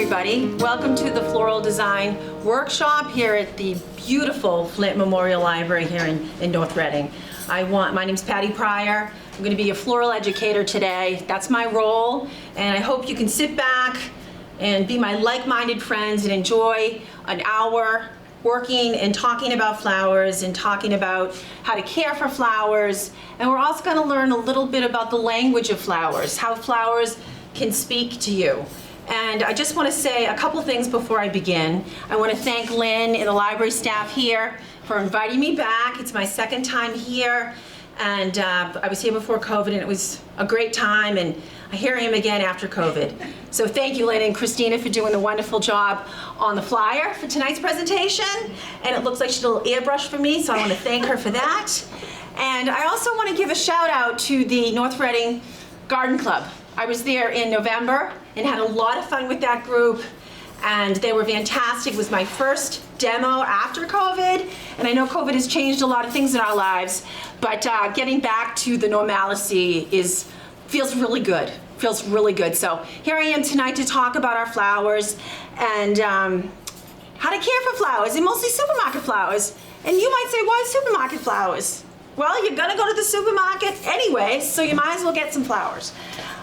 everybody. Welcome to the Floral Design Workshop here at the beautiful Flint Memorial Library here in North Reading. My name's Patti Prior. I'm going to be a floral educator today. That's my role, and I hope you can sit back and be my like-minded friends and enjoy an hour working and talking about flowers and talking about how to care for flowers. And we're also going to learn a little bit about the language of flowers, how flowers can speak to you. And I just want to say a couple things before I begin. I want to thank Lynn and the library staff here for inviting me back. It's my second time here, and I was here before COVID, and it was a great time, and here I am again after COVID. So thank you, Lynn and Christina, for doing the wonderful job on the flyer for tonight's presentation. And it looks like she did a little airbrush for me, so I want to thank her for that. And I also want to give a shout out to the North Reading Garden Club. I was there in November and had a lot of fun with that group, and they were fantastic. It was my first demo after COVID, and I know COVID has changed a lot of things in our lives, but getting back to the normalcy feels really good. Feels really good. So here I am tonight to talk about our flowers and how to care for flowers, and mostly supermarket flowers. And you might say, why supermarket flowers? Well, you're gonna go to the supermarket anyway, so you might as well get some flowers.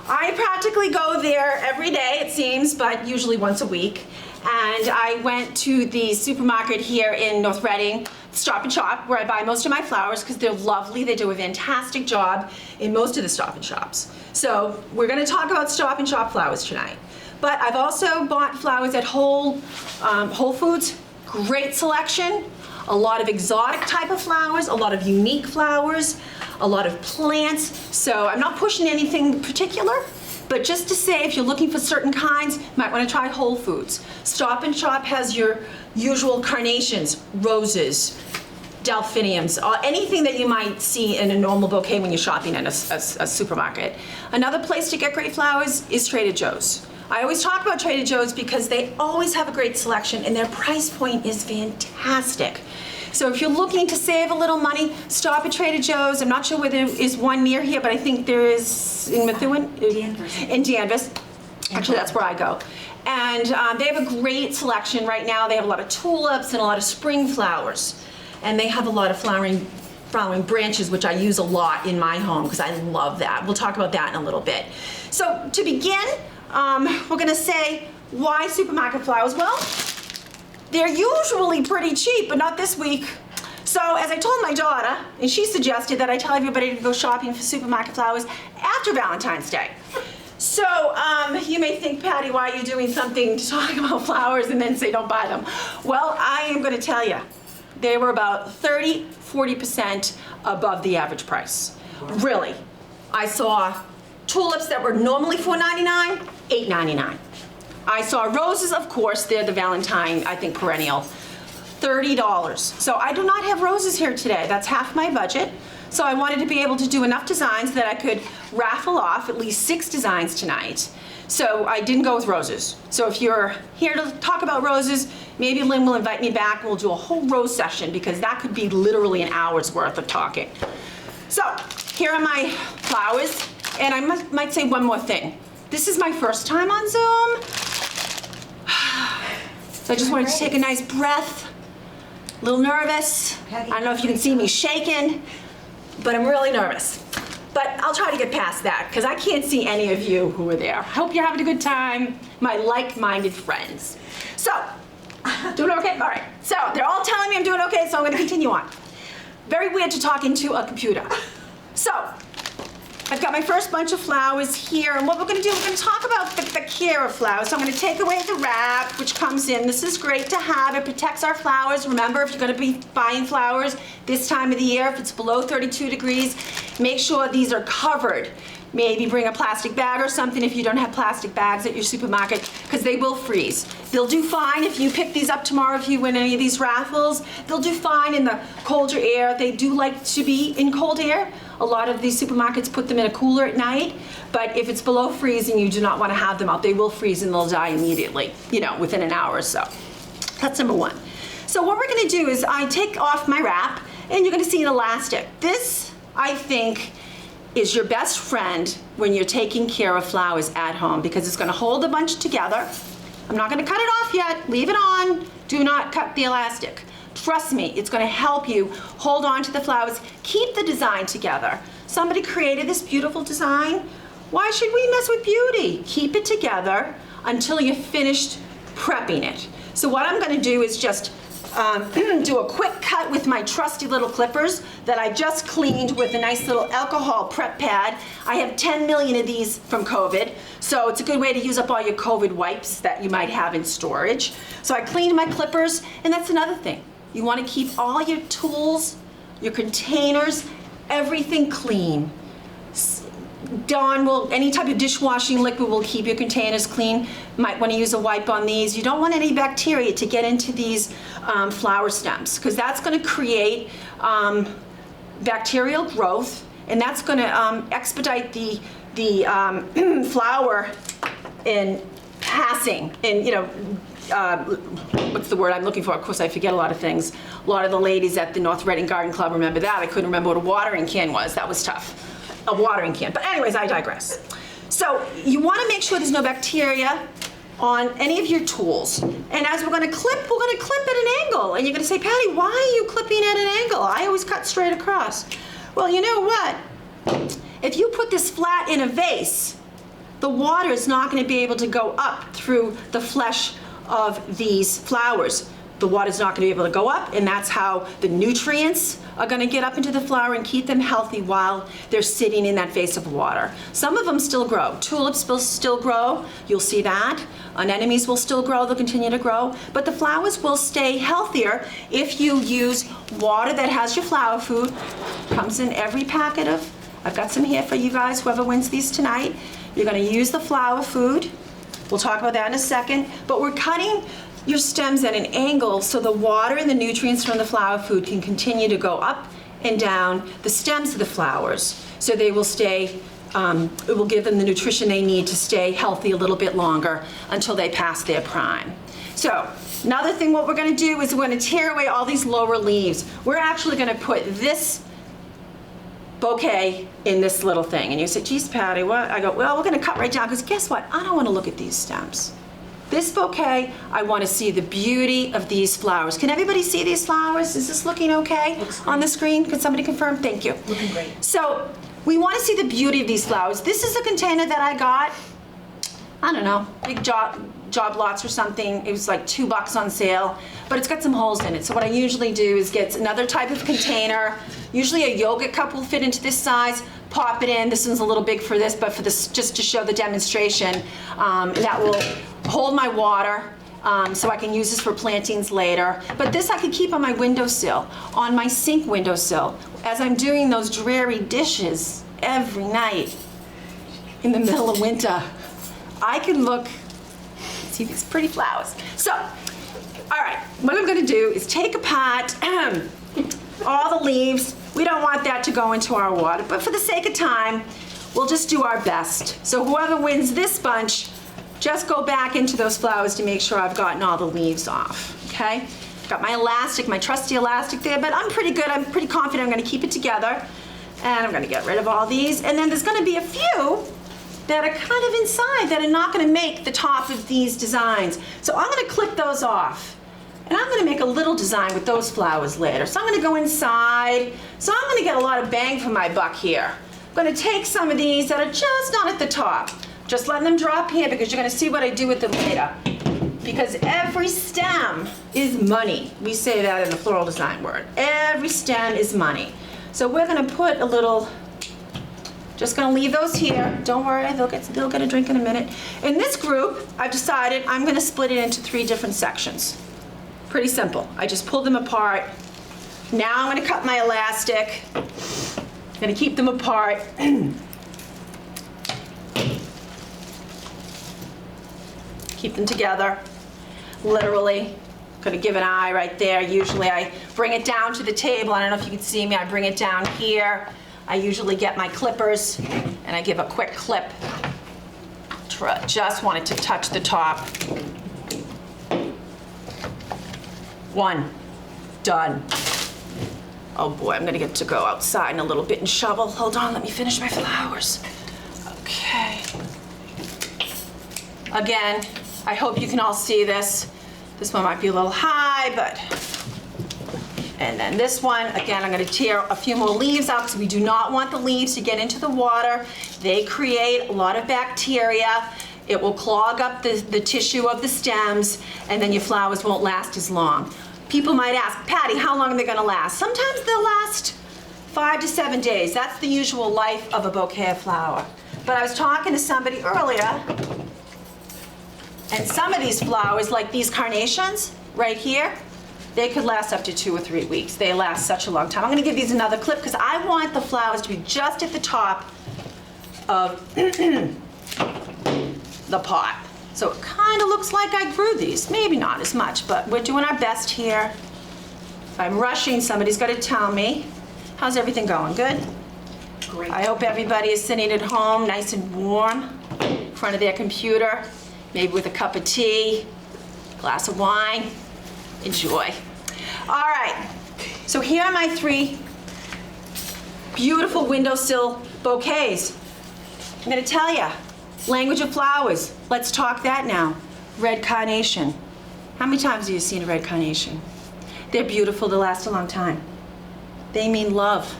I practically go there every day, it seems, but usually once a week. And I went to the supermarket here in North Reading, Stop and Shop, where I buy most of my flowers because they're lovely. They do a fantastic job in most of the Stop and Shops. So we're going to talk about Stop and Shop flowers tonight. But I've also bought flowers at Whole Foods. Great selection. A lot of exotic type of flowers, a lot of unique flowers, a lot of plants. So I'm not pushing anything particular, but just to say, if you're looking for certain kinds, you might want to try Whole Foods. Stop and Shop has your usual carnations, roses, delphiniums, anything that you might see in a normal bouquet when you're shopping in a supermarket. Another place to get great flowers is Trader Joe's. I always talk about Trader Joe's because they always have a great selection and their price point is fantastic. So if you're looking to save a little money, stop at Trader Joe's. I'm not sure whether there is one near here, but I think there is in Methuen? Danvers. In Danvers. Actually, that's where I go. And they have a great selection right now. They have a lot of tulips and a lot of spring flowers. And they have a lot of flowering branches, which I use a lot in my home because I love that. We'll talk about that in a little bit. So to begin, we're gonna say, why supermarket flowers? Well, they're usually pretty cheap, but not this week. So as I told my daughter, and she suggested that I tell everybody to go shopping for supermarket flowers after Valentine's Day. So you may think, Patti, why are you doing something to talk about flowers and then say don't buy them? Well, I am gonna tell you, they were about 30–40% above the average price. Really. I saw tulips that were normally $4.99, $8.99. I saw roses, of course, they're the Valentine, I think, perennial, $30. So I do not have roses here today. That's half my budget. So I wanted to be able to do enough designs that I could raffle off at least 6 designs tonight. So I didn't go with roses. So if you're here to talk about roses, maybe Lynn will invite me back and we'll do a whole rose session because that could be literally an hour's worth of talking. So here are my flowers. And I might say one more thing. This is my first time on Zoom. So I just wanted to take a nice breath. A little nervous. I don't know if you can see me shaking, but I'm really nervous. But I'll try to get past that because I can't see any of you who are there. I hope you're having a good time, my like-minded friends. So, doing okay? All right. So they're all telling me I'm doing okay, so I'm going to continue on. Very weird to talk into a computer. So, I've got my first bunch of flowers here, and what we're going to do, we're going to talk about the care of flowers. So I'm going to take away the wrap, which comes in. This is great to have. It protects our flowers. Remember, if you're going to be buying flowers this time of the year, if it's below 32 degrees, make sure these are covered. Maybe bring a plastic bag or something if you don't have plastic bags at your supermarket, because they will freeze. They'll do fine if you pick these up tomorrow, if you win any of these raffles. They'll do fine in the colder air. They do like to be in cold air. A lot of these supermarkets put them in a cooler at night, but if it's below freezing, you do not want to have them out. They will freeze and they'll die immediately, within an hour or so. That's number one. So what we're going to do is I take off my wrap, and you're going to see an elastic. This, I think, is your best friend when you're taking care of flowers at home because it's going to hold a bunch together. I'm not gonna cut it off yet, leave it on. Do not cut the elastic. Trust me, it's gonna help you hold on to the flowers, keep the design together. Somebody created this beautiful design. Why should we mess with beauty? Keep it together until you're finished prepping it. So what I'm gonna do is just do a quick cut with my trusty little clippers that I just cleaned with a nice little alcohol prep pad. I have 10 million of these from COVID, so it's a good way to use up all your COVID wipes that you might have in storage. So I cleaned my clippers, and that's another thing. You want to keep all your tools, your containers, everything clean. Dawn will, any type of dishwashing liquid will keep your containers clean. Might want to use a wipe on these. You don't want any bacteria to get into these flower stems, because that's going to create bacterial growth, and that's going to expedite the flower in passing. And what's the word I'm looking for? Of course, I forget a lot of things. A lot of the ladies at the North Reading Garden Club remember that. I couldn't remember what a watering can was. That was tough. A watering can. But anyways, I digress. So you want to make sure there's no bacteria on any of your tools. And as we're going to clip at an angle. And you're going to say, Patty, why are you clipping at an angle? I always cut straight across. Well, you know what? If you put this flat in a vase, the water is not going to be able to go up through the flesh of these flowers. The water's not going to be able to go up, and that's how the nutrients are going to get up into the flower and keep them healthy while they're sitting in that vase of water. Some of them still grow. Tulips will still grow. You'll see that. Anemones will still grow. They'll continue to grow. But the flowers will stay healthier if you use water that has your flower food. Comes in every packet of, I've got some here for you guys, whoever wins these tonight. You're going to use the flower food. We'll talk about that in a second. But we're cutting your stems at an angle so the water and the nutrients from the flower food can continue to go up and down the stems of the flowers, so they will stay, it will give them the nutrition they need to stay healthy a little bit longer until they pass their prime. So another thing what we're going to do is we're going to tear away all these lower leaves. We're actually going to put this bouquet in this little thing. And you say, geez, Patty, what? I go, well, we're going to cut right down, because guess what? I don't want to look at these stems. This bouquet, I want to see the beauty of these flowers. Can everybody see these flowers? Is this looking okay on the screen? Can somebody confirm? Thank you. Looking great. So we want to see the beauty of these flowers. This is a container that I got, I don't know, big job lots or something. It was like $2 on sale, but it's got some holes in it. So what I usually do is get another type of container. Usually a yogurt cup will fit into this size. Pop it in. This one's a little big for this, but for this, just to show the demonstration, that will hold my water, so I can use this for plantings later. But this I can keep on my windowsill, on my sink windowsill, as I'm doing those dreary dishes every night in the middle of winter. I can look, see these pretty flowers. So, all right, what I'm gonna do is take apart all the leaves. We don't want that to go into our water, but for the sake of time, we'll just do our best. So whoever wins this bunch, just go back into those flowers to make sure I've gotten all the leaves off, okay? Got my elastic, my trusty elastic there, but I'm pretty good. I'm pretty confident I'm gonna keep it together. And I'm gonna get rid of all these. And then there's gonna be a few that are kind of inside that are not gonna make the top of these designs. So I'm gonna clip those off. And I'm gonna make a little design with those flowers later. So I'm gonna go inside. So I'm gonna get a lot of bang for my buck here. I'm gonna take some of these that are just not at the top. Just letting them drop here, because you're gonna see what I do with them later. Because every stem is money. We say that in the floral design word. Every stem is money. So we're gonna put a little, just gonna leave those here. Don't worry, they'll get a drink in a minute. In this group, I've decided I'm gonna split it into 3 different sections. Pretty simple. I just pulled them apart. Now I'm gonna cut my elastic. I'm gonna keep them apart. Keep them together, literally. Gonna give an eye right there. Usually I bring it down to the table. I don't know if you can see me. I bring it down here. I usually get my clippers and I give a quick clip. Just want it to touch the top. 1, done. Oh boy, I'm gonna get to go outside in a little bit and shovel. Hold on, let me finish my flowers. Okay. Again, I hope you can all see this. This one might be a little high, but, and then this one, again, I'm gonna tear a few more leaves out because we do not want the leaves to get into the water. They create a lot of bacteria. It will clog up the tissue of the stems, and then your flowers won't last as long. People might ask, Patty, how long are they gonna last? Sometimes they'll last 5 to 7 days. That's the usual life of a bouquet of flower. But I was talking to somebody earlier, and some of these flowers, like these carnations right here, they could last up to 2 or 3 weeks. They last such a long time. I'm gonna give these another clip because I want the flowers to be just at the top of the pot. So it kind of looks like I grew these. Maybe not as much, but we're doing our best here. If I'm rushing, somebody's got to tell me. How's everything going? Good? Great. I hope everybody is sitting at home nice and warm in front of their computer, maybe with a cup of tea, glass of wine. Enjoy. All right, so here are my 3 beautiful windowsill bouquets. I'm gonna tell you, language of flowers. Let's talk that now. Red carnation. How many times have you seen a red carnation? They're beautiful, they last a long time. They mean love,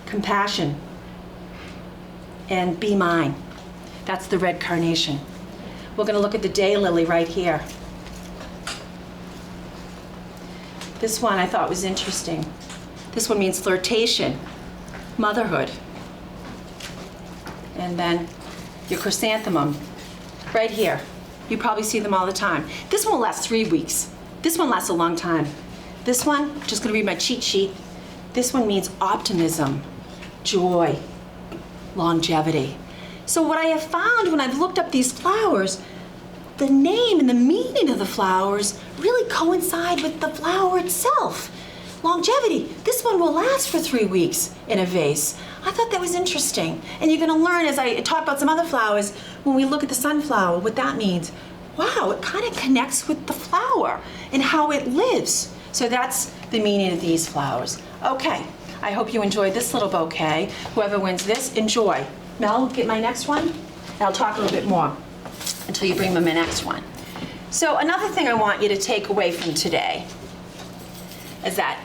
compassion, and be mine. That's the red carnation. We're gonna look at the daylily right here. This one I thought was interesting. This one means flirtation, motherhood. And then your chrysanthemum, right here. You probably see them all the time. This one will last 3 weeks. This one lasts a long time. This one, just gonna read my cheat sheet. This one means optimism, joy, longevity. So what I have found when I've looked up these flowers, the name and the meaning of the flowers really coincide with the flower itself. Longevity, this one will last for 3 weeks in a vase. I thought that was interesting. And you're gonna learn as I talk about some other flowers, when we look at the sunflower, what that means. Wow, it kind of connects with the flower and how it lives. So that's the meaning of these flowers. Okay, I hope you enjoyed this little bouquet. Whoever wins this, enjoy. Mel, get my next one. And I'll talk a little bit more until you bring me my next one. So another thing I want you to take away from today is that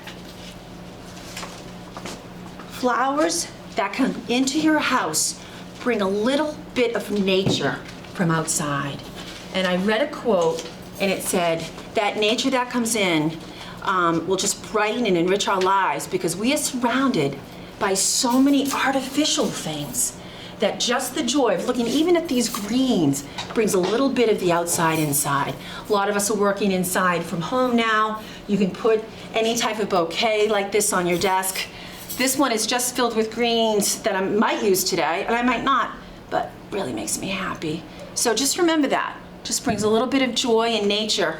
flowers that come into your house bring a little bit of nature from outside. And I read a quote and it said that nature that comes in will just brighten and enrich our lives because we are surrounded by so many artificial things that just the joy of looking even at these greens brings a little bit of the outside inside. A lot of us are working inside from home now. You can put any type of bouquet like this on your desk. This one is just filled with greens that I might use today, and I might not, but really makes me happy. So just remember that. Just brings a little bit of joy and nature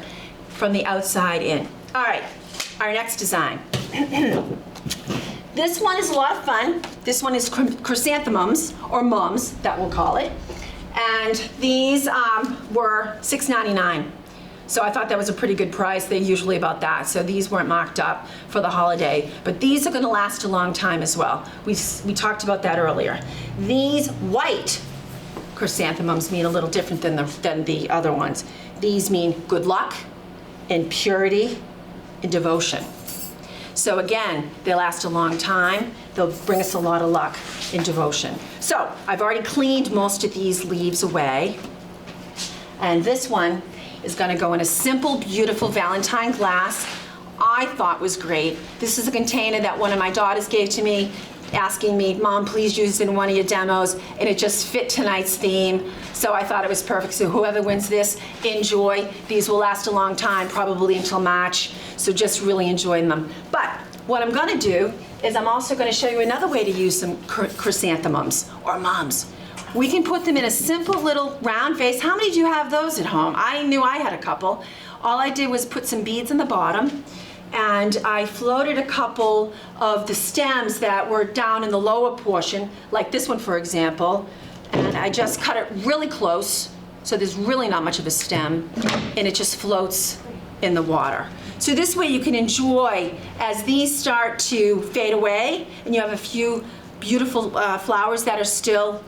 from the outside in. All right, our next design. This one is a lot of fun. This one is chrysanthemums, or mums, that we'll call it. And these were $6.99. So I thought that was a pretty good price. They're usually about that. So these weren't marked up for the holiday. But these are gonna last a long time as well. We talked about that earlier. These white chrysanthemums mean a little different than the other ones. These mean good luck and purity and devotion. So again, they last a long time. They'll bring us a lot of luck and devotion. So I've already cleaned most of these leaves away. And this one is gonna go in a simple, beautiful Valentine glass. I thought was great. This is a container that one of my daughters gave to me, asking me, Mom, please use it in one of your demos, and it just fit tonight's theme. So I thought it was perfect. So whoever wins this, enjoy. These will last a long time, probably until March. So just really enjoy them. But what I'm gonna do is I'm also gonna show you another way to use some chrysanthemums or mums. We can put them in a simple little round vase. How many do you have those at home? I knew I had a couple. All I did was put some beads in the bottom, and I floated a couple of the stems that were down in the lower portion, like this one, for example, and I just cut it really close, so there's really not much of a stem, and it just floats in the water. So this way you can enjoy as these start to fade away, and you have a few beautiful flowers that are still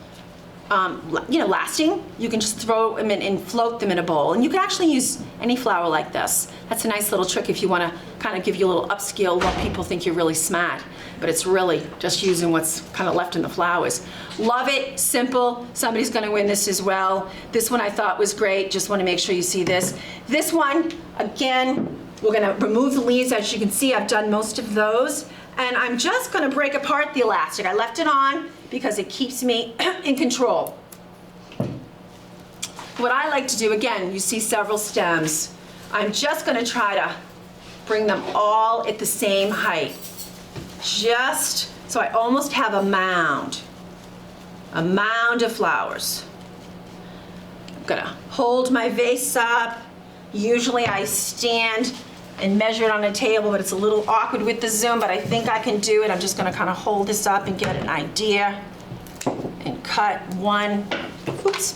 lasting, you can just throw them in and float them in a bowl. And you can actually use any flower like this. That's a nice little trick if you want to kind of give you a little upskill while people think you're really smart. But it's really just using what's kind of left in the flowers. Love it, simple. Somebody's going to win this as well. This one I thought was great. Just want to make sure you see this. This one, again, we're going to remove the leaves. As you can see, I've done most of those. And I'm just going to break apart the elastic. I left it on because it keeps me in control. What I like to do, again, you see several stems. I'm just going to try to bring them all at the same height. Just so I almost have a mound of flowers. I'm going to hold my vase up. Usually I stand and measure it on a table, but it's a little awkward with the zoom, but I think I can do it. I'm just gonna kind of hold this up and get an idea and cut one, oops,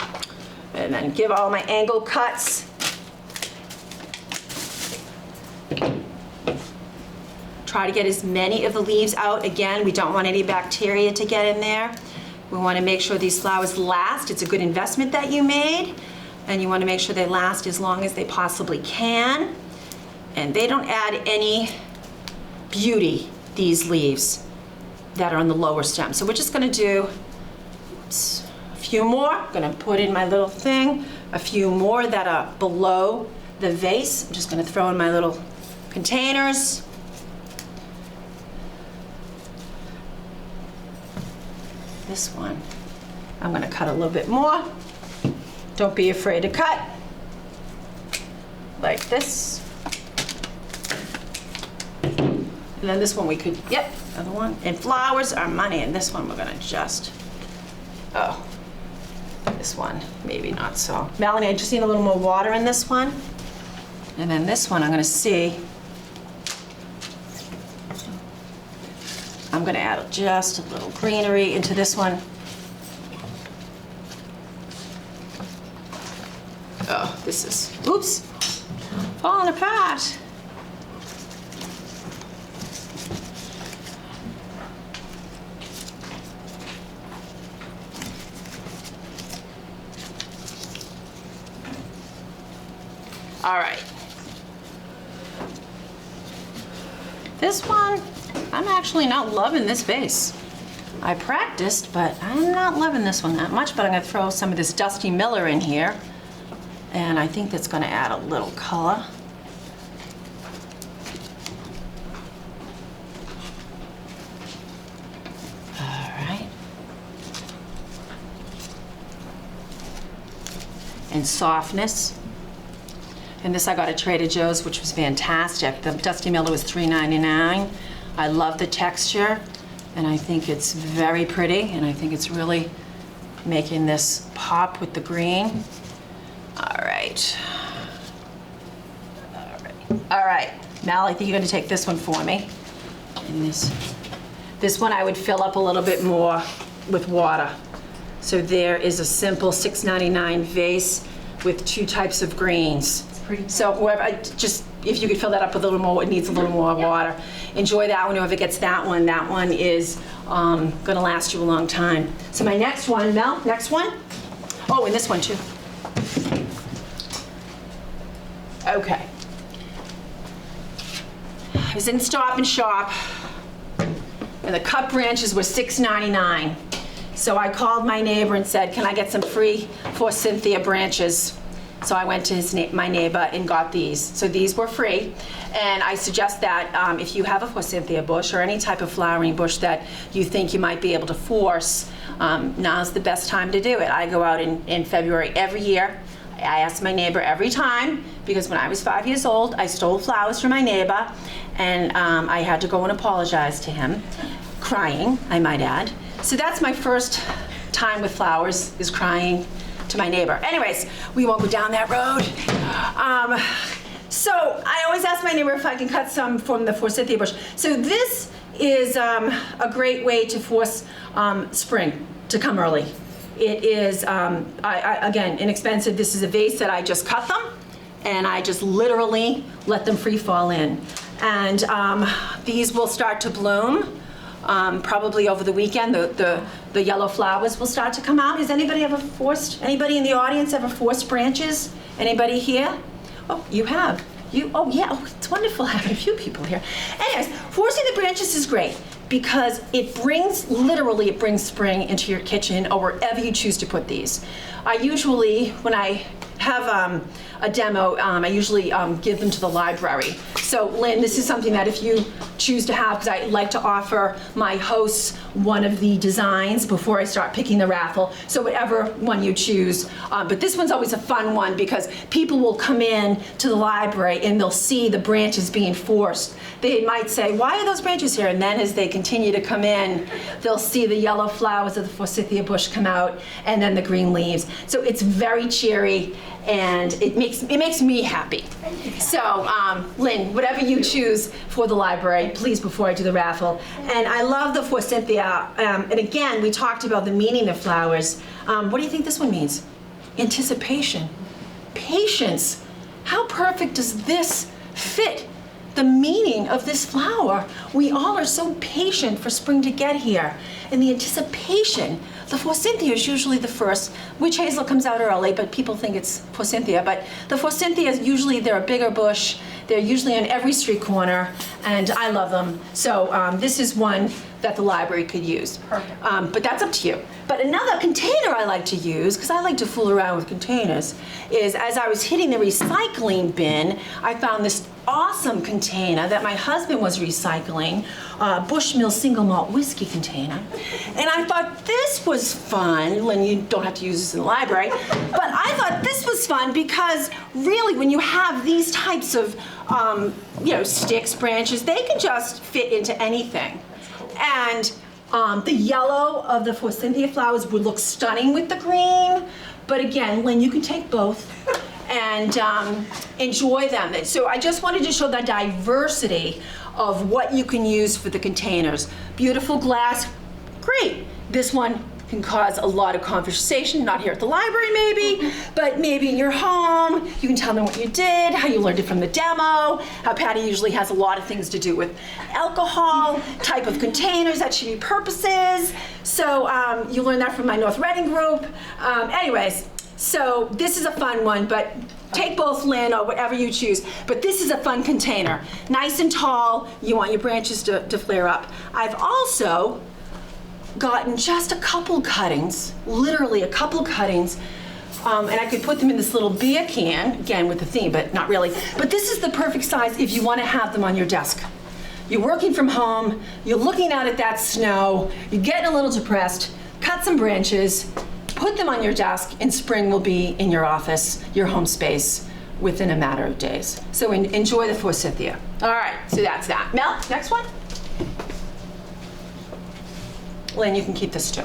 and then give all my angle cuts. Try to get as many of the leaves out. Again, we don't want any bacteria to get in there. We wanna make sure these flowers last. It's a good investment that you made, and you wanna make sure they last as long as they possibly can. And they don't add any beauty, these leaves that are on the lower stem. So we're just gonna do a few more. I'm gonna put in my little thing, a few more that are below the vase. I'm just gonna throw in my little containers. This one, I'm gonna cut a little bit more. Don't be afraid to cut, like this. And then this one we could, yep, another one. And flowers are money, and this one we're gonna just, oh, this one, maybe not so. Melanie, I just need a little more water in this one. And then this one I'm gonna see, I'm gonna add just a little greenery into this one. Oh, this is, oops, falling apart. All right. This one, I'm actually not loving this vase. I practiced, but I'm not loving this one that much, but I'm gonna throw some of this Dusty Miller in here, and I think that's gonna add a little color. All right. And softness. And this I got at Trader Joe's, which was fantastic. The Dusty Miller was $3.99. I love the texture, and I think it's very pretty, and I think it's really making this pop with the green. All right. All right. All right. Mal, I think you're gonna take this one for me. And this one I would fill up a little bit more with water. So there is a simple $6.99 vase with 2 types of greens. So whoever, if you could fill that up with a little more, it needs a little more water. Enjoy that one, whoever gets that one is gonna last you a long time. So my next one, Mel, next one. Oh, and this one too. Okay. I was in Stop and Shop, and the cut branches were $6.99. So I called my neighbor and said, can I get some free Forsythia branches? So I went to my neighbor and got these. So these were free. And I suggest that if you have a Forsythia bush or any type of flowering bush that you think you might be able to force, now's the best time to do it. I go out in February every year. I ask my neighbor every time, because when I was 5 years old, I stole flowers from my neighbor, and I had to go and apologize to him, crying, I might add. So that's my first time with flowers, is crying to my neighbor. Anyways, we won't go down that road. So I always ask my neighbor if I can cut some from the Forsythia bush. So this is a great way to force spring to come early. It is, again, inexpensive. This is a vase that I just cut them, and I just literally let them free fall in. And these will start to bloom probably over the weekend, the yellow flowers will start to come out. Has anybody anybody in the audience ever forced branches? Anybody here? Oh, you have. Oh yeah, oh, it's wonderful having a few people here. Anyways, forcing the branches is great because literally it brings spring into your kitchen or wherever you choose to put these. I usually, when I have a demo, I usually give them to the library. So Lynn, this is something that if you choose to have, because I like to offer my hosts one of the designs before I start picking the raffle. So whatever one you choose. But this one's always a fun one because people will come in to the library and they'll see the branches being forced. They might say, why are those branches here? And then as they continue to come in, they'll see the yellow flowers of the forsythia bush come out and then the green leaves. So it's very cheery and it makes me happy. So Lynn, whatever you choose for the library, please before I do the raffle. And I love the forsythia. And again, we talked about the meaning of flowers. What do you think this one means? Anticipation, patience. How perfect does this fit the meaning of this flower? We all are so patient for spring to get here. And the anticipation, the forsythia is usually the first. Witch hazel comes out early, but people think it's forsythia. But the forsythia is usually, they're a bigger bush. They're usually on every street corner, and I love them. So this is one that the library could use. Perfect. But that's up to you. But another container I like to use, because I like to fool around with containers, is as I was hitting the recycling bin, I found this awesome container that my husband was recycling, Bushmill single malt whiskey container. And I thought this was fun, when you don't have to use this in the library, but I thought this was fun because really when you have these types of sticks, branches, they can just fit into anything. And the yellow of the forsythia flowers would look stunning with the green, but again, Lynn, you can take both and enjoy them. So I just wanted to show the diversity of what you can use for the containers. Beautiful glass, great. This one can cause a lot of conversation, not here at the library maybe, but maybe in your home. You can tell them what you did, how you learned it from the demo, how Patti usually has a lot of things to do with alcohol, type of containers that should be purposes. So you learned that from my North Reading group. Anyways, so this is a fun one, but take both, Lynn, or whatever you choose. But this is a fun container. Nice and tall, you want your branches to flare up. I've also gotten just a couple cuttings, literally a couple cuttings, and I could put them in this little beer can, again with the theme, but not really. But this is the perfect size if you want to have them on your desk. You're working from home, you're looking out at that snow, you're getting a little depressed, cut some branches, put them on your desk, and spring will be in your office, your home space, within a matter of days. So enjoy the forsythia. All right, so that's that. Mel, next one. Lynn, you can keep this too.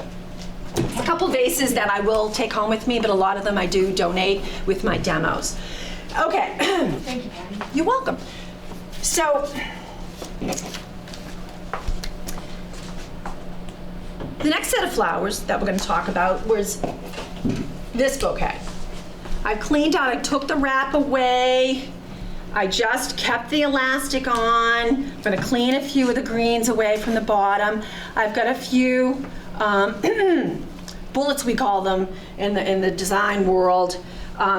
A couple vases that I will take home with me, but a lot of them I do donate with my demos. Okay. Thank you, Patti. You're welcome. So, the next set of flowers that we're going to talk about was this bouquet. I cleaned out, I took the wrap away. I just kept the elastic on. I'm going to clean a few of the greens away from the bottom. I've got a few bullets, we call them, in the design world.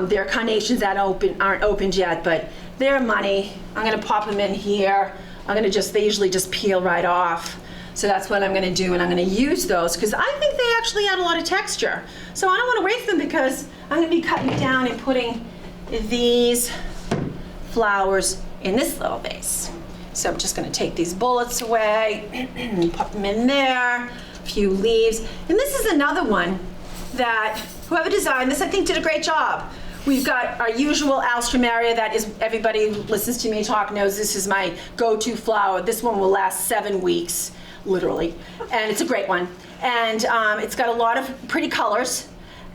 They're carnations that aren't opened yet, but they're money. I'm going to pop them in here. They usually just peel right off. So that's what I'm going to do, and I'm going to use those because I think they actually add a lot of texture. So I don't want to waste them because I'm going to be cutting down and putting these flowers in this little vase. So I'm just going to take these bullets away, pop them in there, a few leaves. And this is another one that whoever designed this, I think, did a great job. We've got our usual alstroemeria, that is, everybody who listens to me talk knows this is my go-to flower. This one will last 7 weeks, literally, and it's a great one. And it's got a lot of pretty colors.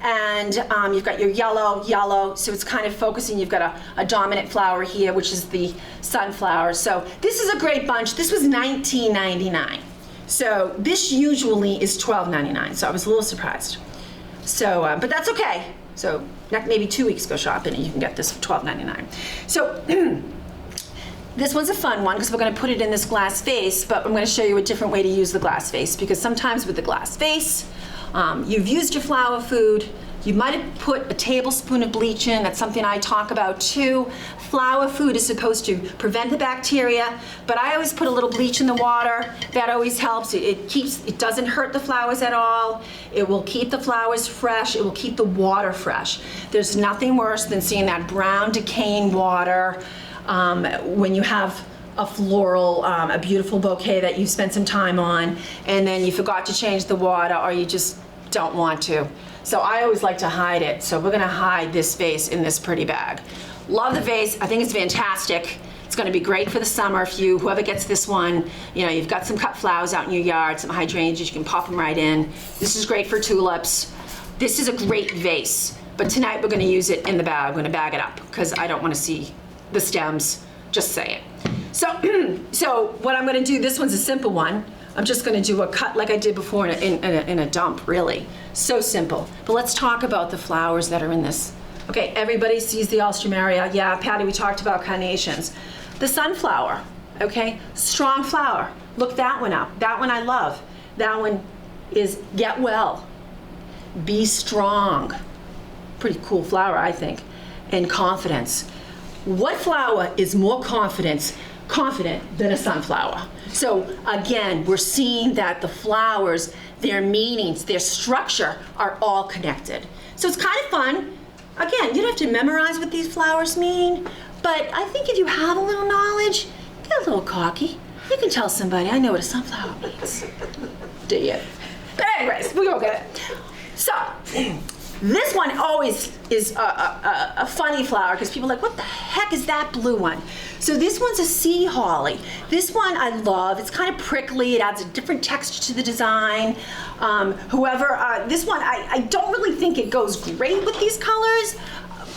And you've got your yellow, so it's kind of focusing. You've got a dominant flower here, which is the sunflower. So this is a great bunch. This was $19.99. So this usually is $12.99, so I was a little surprised. So, but that's okay. So maybe 2 weeks go shopping and you can get this for $12.99. So This one's a fun one because we're going to put it in this glass vase, but I'm going to show you a different way to use the glass vase, because sometimes with the glass vase, you've used your flower food, you might have put a tablespoon of bleach in. That's something I talk about too. Flower food is supposed to prevent the bacteria, but I always put a little bleach in the water. That always helps. It doesn't hurt the flowers at all. It will keep the flowers fresh. It will keep the water fresh. There's nothing worse than seeing that brown decaying water when you have a floral, a beautiful bouquet that you spent some time on, and then you forgot to change the water, or you just don't want to. So I always like to hide it. So we're gonna hide this vase in this pretty bag. Love the vase, I think it's fantastic. It's gonna be great for the summer if whoever gets this one, you've got some cut flowers out in your yard, some hydrangeas, you can pop them right in. This is great for tulips. This is a great vase, but tonight we're gonna use it in the bag. We're gonna bag it up because I don't wanna see the stems, just say it. So what I'm gonna do, this one's a simple one. I'm just gonna do a cut like I did before in a dump, really. So simple. But let's talk about the flowers that are in this. Okay, everybody sees the alstroemeria. Yeah, Patty, we talked about carnations. The sunflower, okay? Strong flower. Look that one up. That one I love. That one is get well. Be strong. Pretty cool flower, I think. And confidence. What flower is more confident than a sunflower? So again, we're seeing that the flowers, their meanings, their structure are all connected. So it's kind of fun. Again, you don't have to memorize what these flowers mean, but I think if you have a little knowledge, get a little cocky. You can tell somebody, I know what a sunflower means. Do you? But anyways, we all get it. So, this one always is a funny flower because people are like, what the heck is that blue one? So this one's a sea holly. This one I love. It's kind of prickly. It adds a different texture to the design. This one, I don't really think it goes great with these colors,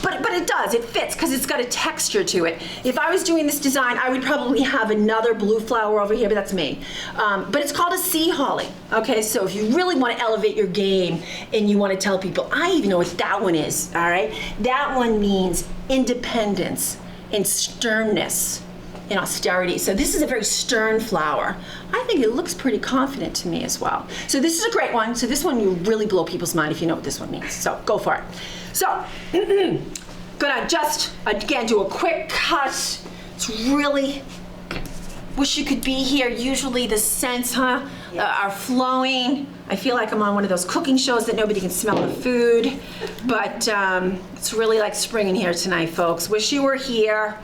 but it does. It fits because it's got a texture to it. If I was doing this design, I would probably have another blue flower over here, but that's me. But it's called a sea holly. Okay, so if you really want to elevate your game and you want to tell people, I even know what that one is, all right? That one means independence and sternness and austerity. So this is a very stern flower. I think it looks pretty confident to me as well. So this is a great one. So this one, you really blow people's mind if you know what this one means. So go for it. So, gonna just, again, do a quick cut. It's really, wish you could be here. Usually the scents, are flowing. I feel like I'm on one of those cooking shows that nobody can smell the food, but it's really like spring in here tonight, folks. Wish you were here.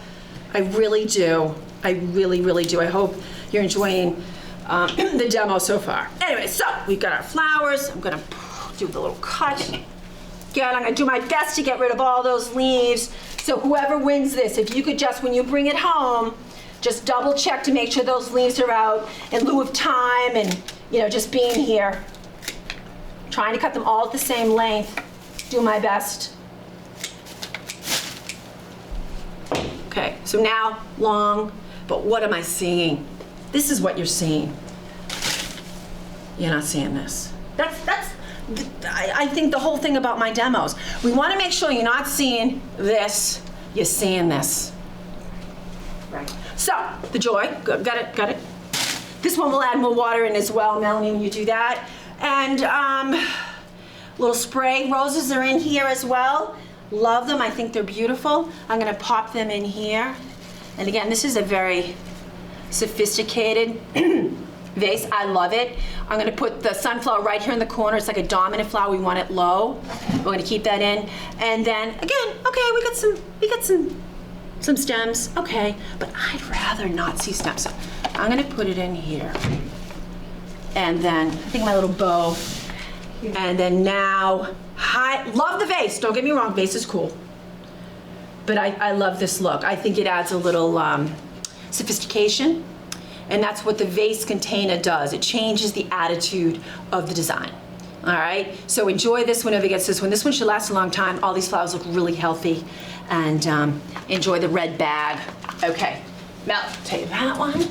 I really do. I really, really do. I hope you're enjoying the demo so far. Anyway, so we've got our flowers. I'm gonna do the little cut. Good, I'm gonna do my best to get rid of all those leaves. So whoever wins this, if you could just, when you bring it home, just double check to make sure those leaves are out in lieu of time and, just being here. Trying to cut them all at the same length. Do my best. Okay, so now long, but what am I seeing? This is what you're seeing. You're not seeing this. I think the whole thing about my demos. We want to make sure you're not seeing this, you're seeing this. Right. So, the joy, good, got it. This one will add more water in as well, Melanie, when you do that. And little spray roses are in here as well. Love them, I think they're beautiful. I'm gonna pop them in here. And again, this is a very sophisticated vase, I love it. I'm gonna put the sunflower right here in the corner. It's like a dominant flower, we want it low. We're gonna keep that in. And then, again, okay, we got some stems, okay, but I'd rather not see stems. So I'm gonna put it in here. And then, I think my little bow. And then now, love the vase, don't get me wrong, vase is cool. But I love this look. I think it adds a little sophistication, and that's what the vase container does. It changes the attitude of the design. All right, so enjoy this whenever gets this one. This one should last a long time. All these flowers look really healthy, and enjoy the red bag. Okay, Mel, take that one.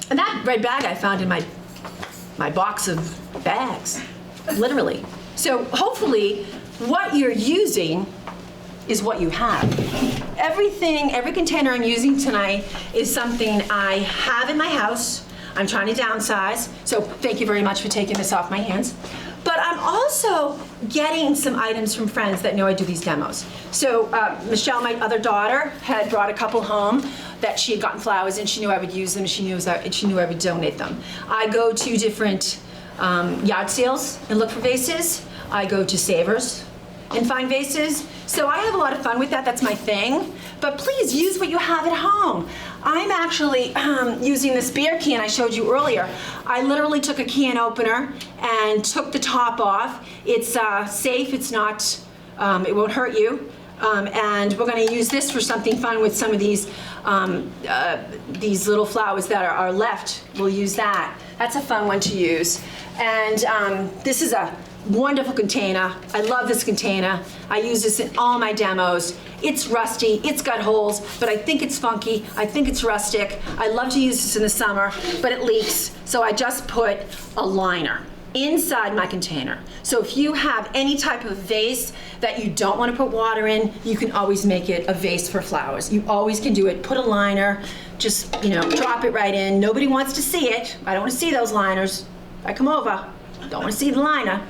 And that red bag I found in my box of bags, literally. So hopefully what you're using is what you have. Everything, every container I'm using tonight is something I have in my house. I'm trying to downsize, so thank you very much for taking this off my hands. But I'm also getting some items from friends that know I do these demos. So Michelle, my other daughter, had brought a couple home that she had gotten flowers and she knew I would use them, she knew I would donate them. I go to different yard sales and look for vases. I go to Savers and find vases. So I have a lot of fun with that, that's my thing. But please use what you have at home. I'm actually using this beer can I showed you earlier. I literally took a can opener and took the top off. It's safe, it's not, it won't hurt you. And we're gonna use this for something fun with some of these little flowers that are left. We'll use that. That's a fun one to use. And this is a wonderful container. I love this container. I use this in all my demos. It's rusty, it's got holes, but I think it's funky. I think it's rustic. I love to use this in the summer, but it leaks. So I just put a liner inside my container. So if you have any type of vase that you don't want to put water in, you can always make it a vase for flowers. You always can do it. Put a liner, just, drop it right in. Nobody wants to see it. I don't want to see those liners. I come over, don't want to see the liner.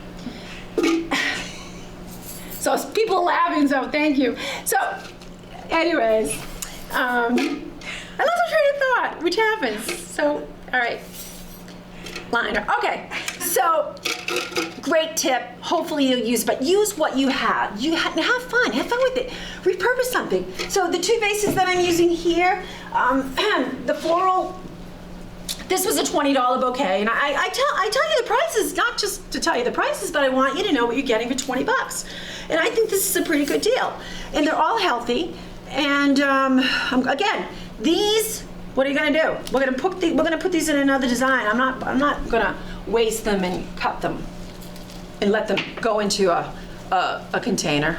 So people are laughing, so thank you. So anyways, I lost my train of thought, which happens. So, all right, liner. Okay, so great tip. Hopefully you'll use, but use what you have. Have fun with it. Repurpose something. So the two vases that I'm using here, the floral, this was a $20 bouquet, and I tell you the prices, not just to tell you the prices, but I want you to know what you're getting for 20 bucks. And I think this is a pretty good deal. And they're all healthy. And again, these, what are you gonna do? We're gonna put these in another design. I'm not gonna waste them and cut them and let them go into a container.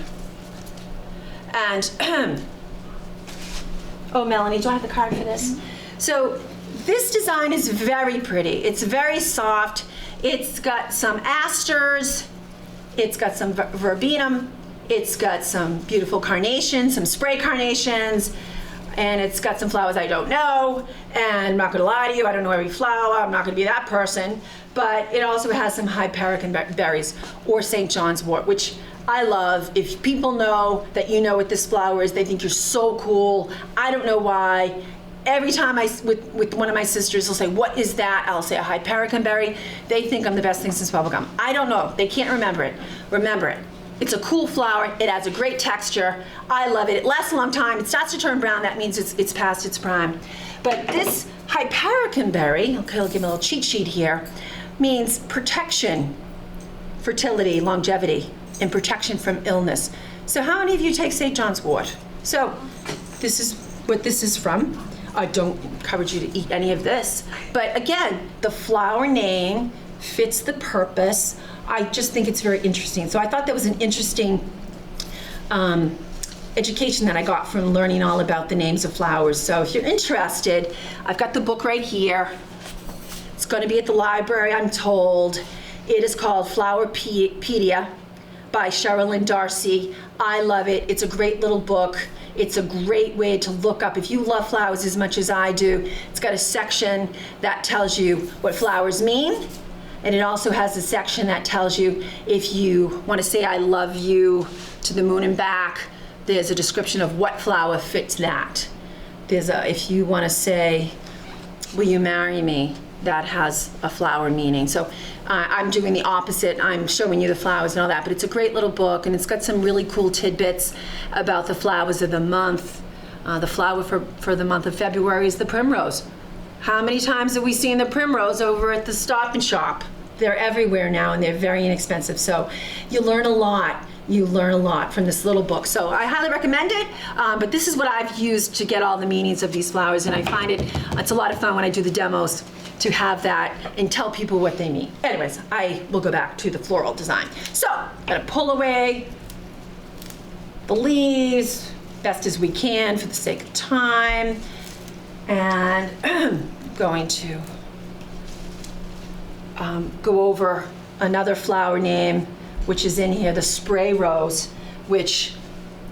And oh, Melanie, do I have the card for this? So this design is very pretty. It's very soft. It's got some asters. It's got some verbenum. It's got some beautiful carnations, some spray carnations, and it's got some flowers I don't know. And I'm not gonna lie to you, I don't know every flower. I'm not gonna be that person. But it also has some hypericum berries or St. John's wort, which I love. If people know that you know what this flower is, they think you're so cool. I don't know why. Every time with one of my sisters, they'll say, what is that? I'll say a hypericum berry. They think I'm the best thing since bubblegum. I don't know, they can't remember it. Remember it. It's a cool flower, it has a great texture. I love it, it lasts a long time. It starts to turn brown, that means it's past its prime. But this hypericum berry, okay, I'll give you a little cheat sheet here, means protection, fertility, longevity, and protection from illness. So how many of you take St. John's wort? So this is what this is from. I don't encourage you to eat any of this. But again, the flower name fits the purpose. I just think it's very interesting. So I thought that was an interesting education that I got from learning all about the names of flowers. So if you're interested, I've got the book right here. It's going to be at the library, I'm told. It is called Flowerpedia by Sherilyn Darcy. I love it. It's a great little book. It's a great way to look up. If you love flowers as much as I do, it's got a section that tells you what flowers mean. And it also has a section that tells you if you want to say I love you to the moon and back, there's a description of what flower fits that. If you want to say, will you marry me? That has a flower meaning. So I'm doing the opposite. I'm showing you the flowers and all that, but it's a great little book, and it's got some really cool tidbits about the flowers of the month. The flower for the month of February is the primrose. How many times have we seen the primrose over at the Stop and Shop? They're everywhere now, and they're very inexpensive. So you learn a lot. You learn a lot from this little book. So I highly recommend it, but this is what I've used to get all the meanings of these flowers, and I find it's a lot of fun when I do the demos to have that and tell people what they mean. Anyways, I will go back to the floral design. So I'm gonna pull away the leaves best as we can for the sake of time, and I'm going to go over another flower name which is in here, the spray rose, which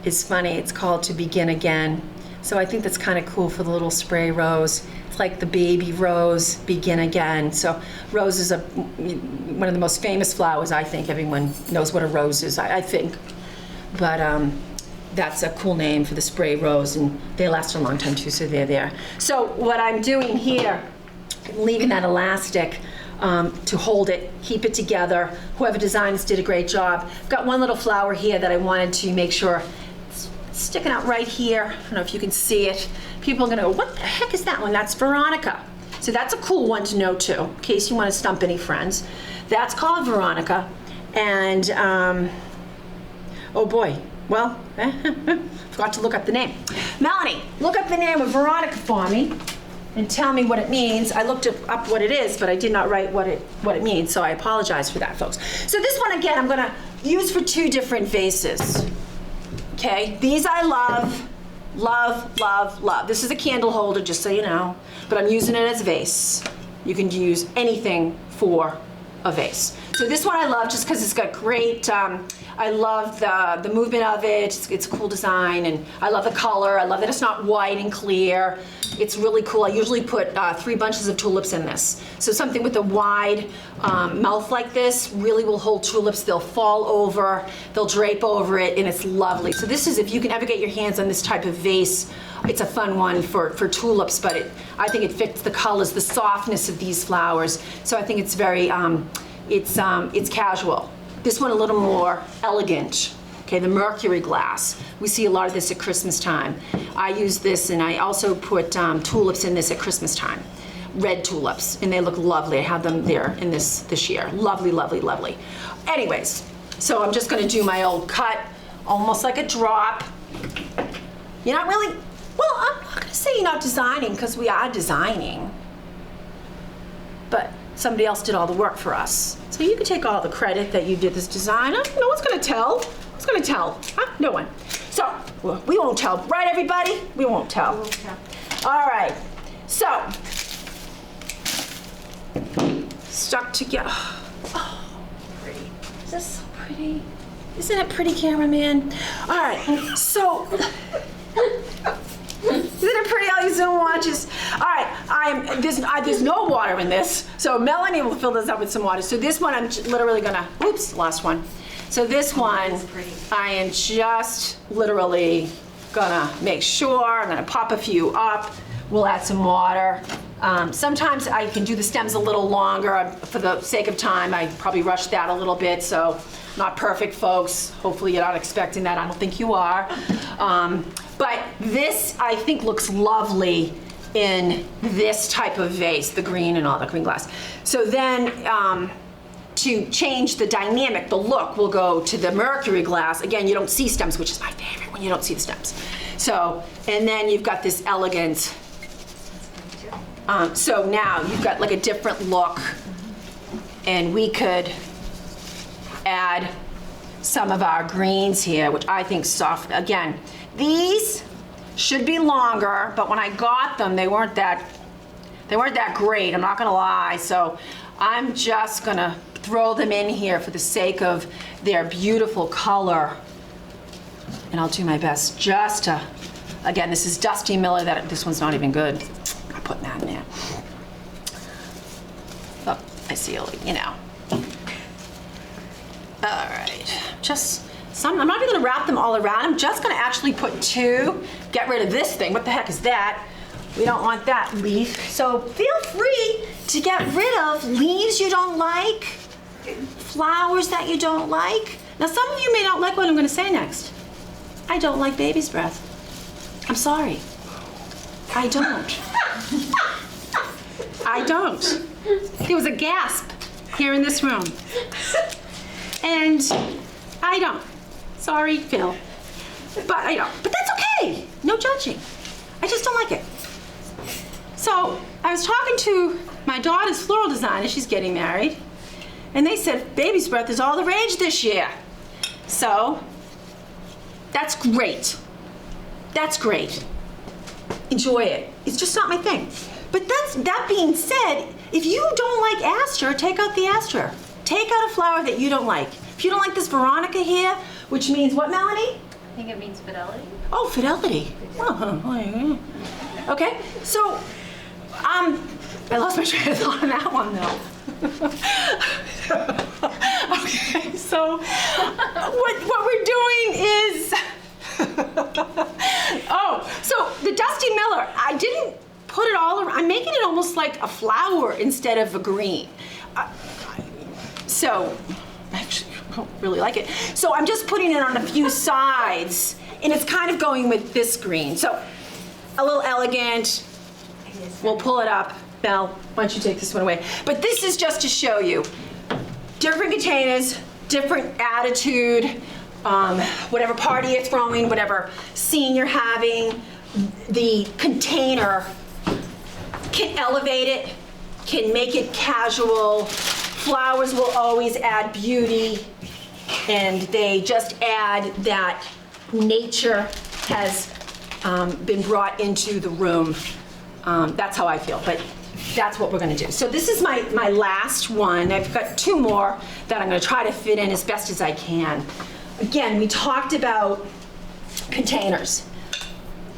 is funny. It's called To Begin Again. So I think that's kind of cool for the little spray rose. It's like the baby rose, begin again. So rose is one of the most famous flowers, I think. Everyone knows what a rose is, I think. But that's a cool name for the spray rose, and they last a long time too, so they're there. So what I'm doing here, leaving that elastic to hold it, keep it together. Whoever designed this did a great job. I've got one little flower here that I wanted to make sure it's sticking out right here. I don't know if you can see it. People are gonna go, what the heck is that one? That's Veronica. So that's a cool one to know too, in case you want to stump any friends. That's called Veronica. And, oh boy, well, forgot to look up the name. Melanie, look up the name of Veronica for me and tell me what it means. I looked up what it is, but I did not write what it means, so I apologize for that, folks. So this one, again, I'm gonna use for 2 different vases. Okay, these I love, love, love, love. This is a candle holder, just so you know, but I'm using it as a vase. You can use anything for a vase. So this one I love just because it's got great, I love the movement of it. It's a cool design, and I love the color. I love that it's not white and clear. It's really cool. I usually put 3 bunches of tulips in this. So something with a wide mouth like this really will hold tulips. They'll fall over, they'll drape over it, and it's lovely. So this is, if you can ever get your hands on this type of vase, it's a fun one for tulips, but I think it fits the colors, the softness of these flowers. So I think it's very, it's casual. This one a little more elegant. Okay, the mercury glass. We see a lot of this at Christmas time. I use this, and I also put tulips in this at Christmas time. Red tulips, and they look lovely. I have them there in this year. Lovely, lovely, lovely. Anyways, so I'm just gonna do my old cut, almost like a drop. You're not really, well, I'm not gonna say you're not designing, because we are designing. But somebody else did all the work for us. So you can take all the credit that you did this design. No one's gonna tell. Who's gonna tell? Huh? No one. So, well, we won't tell. Right, everybody? We won't tell. We won't tell. All right. So, stuck together. Oh, pretty. Is this so pretty? Isn't it pretty, cameraman? All right. So, isn't it pretty, all you Zoom watches? All right, there's no water in this, so Melanie will fill this up with some water. So this one, I'm literally gonna, oops, lost one. So this one, I am just literally gonna make sure, I'm gonna pop a few up. We'll add some water. Sometimes I can do the stems a little longer. For the sake of time, I probably rushed that a little bit, so not perfect, folks. Hopefully you're not expecting that. I don't think you are. But this, I think, looks lovely in this type of vase, the green and all the green glass. So then, to change the dynamic, the look, we'll go to the mercury glass. Again, you don't see stems, which is my favorite when you don't see the stems. So, and then you've got this elegant, so now you've got like a different look, and we could add some of our greens here, which I think soft, again, these should be longer, but when I got them, they weren't that great, I'm not gonna lie. So I'm just gonna throw them in here for the sake of their beautiful color. And I'll do my best just to, again, this is Dusty Miller, this one's not even good. I'm putting that in there. Oh, I see, you know. All right, I'm not even gonna wrap them all around. I'm just gonna actually put 2, get rid of this thing. What the heck is that? We don't want that leaf. So feel free to get rid of leaves you don't like, flowers that you don't like. Now some of you may not like what I'm gonna say next. I don't like baby's breath. I'm sorry. I don't. I don't. There was a gasp here in this room. And I don't. Sorry, Phil. But I don't. But that's okay. No judging. I just don't like it. So I was talking to my daughter's floral designer. She's getting married. And they said baby's breath is all the rage this year. So that's great. That's great. Enjoy it. It's just not my thing. But that being said, if you don't like aster, take out the aster. Take out a flower that you don't like. If you don't like this Veronica here, which means what, Melanie? think it means fidelity. Oh, fidelity. Oh, okay, so, I lost my train of thought on that one though. Okay, so what we're doing is, oh, so the Dusty Miller, I didn't put it all around. I'm making it almost like a flower instead of a green. So, actually, I don't really like it. So I'm just putting it on a few sides, and it's kind of going with this green. So a little elegant. We'll pull it up. Mel, why don't you take this one away? But this is just to show you different containers, different attitude, whatever party you're throwing, whatever scene you're having, the container can elevate it, can make it casual. Flowers will always add beauty, and they just add that nature has been brought into the room. That's how I feel, but that's what we're gonna do. So this is my last one. I've got two more that I'm gonna try to fit in as best as I can. Again, we talked about containers.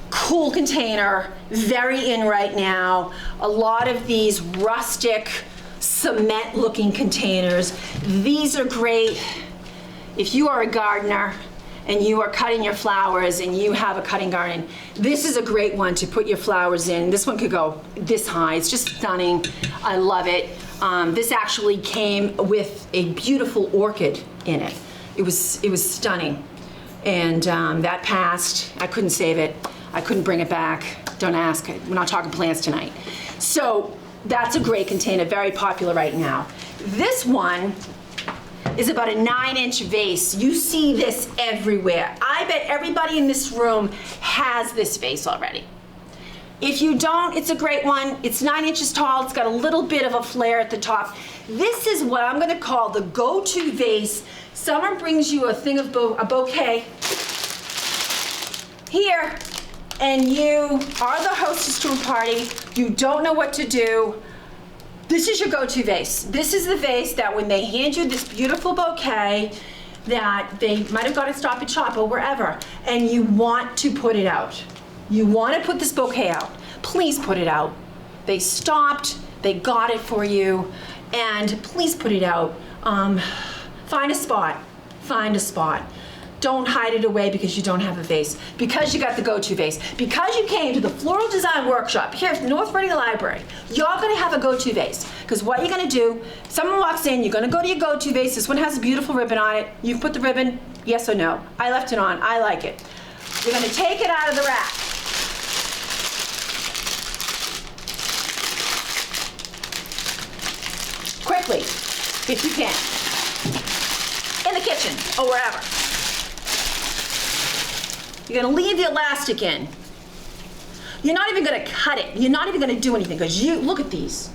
Cool container, very in right now. A lot of these rustic, cement-looking containers. These are great if you are a gardener and you are cutting your flowers and you have a cutting garden. This is a great one to put your flowers in. This one could go this high. It's just stunning. I love it. This actually came with a beautiful orchid in it. It was stunning. And that passed. I couldn't save it. I couldn't bring it back. Don't ask. We're not talking plants tonight. So that's a great container, very popular right now. This one is about a 9-inch vase. You see this everywhere. I bet everybody in this room has this vase already. If you don't, it's a great one. It's 9 inches tall. It's got a little bit of a flare at the top. This is what I'm gonna call the go-to vase. Someone brings you a thing of a bouquet here, and you are the hostess to a party. You don't know what to do. This is your go-to vase. This is the vase that when they hand you this beautiful bouquet that they might have got at Stop and Shop or wherever, and you want to put it out. You want to put this bouquet out. Please put it out. They stopped, they got it for you, and please put it out. Find a spot. Find a spot. Don't hide it away because you don't have a vase. Because you got the go-to vase. Because you came to the Floral Design Workshop here at North Reading Library, you're gonna have a go-to vase. Because what you're gonna do, someone walks in, you're gonna go to your go-to vase. This one has a beautiful ribbon on it. You put the ribbon, yes or no. I left it on, I like it. You're gonna take it out of the rack. Quickly, if you can. In the kitchen, or wherever. You're gonna leave the elastic in. You're not even gonna cut it. You're not even gonna do anything, because look at these.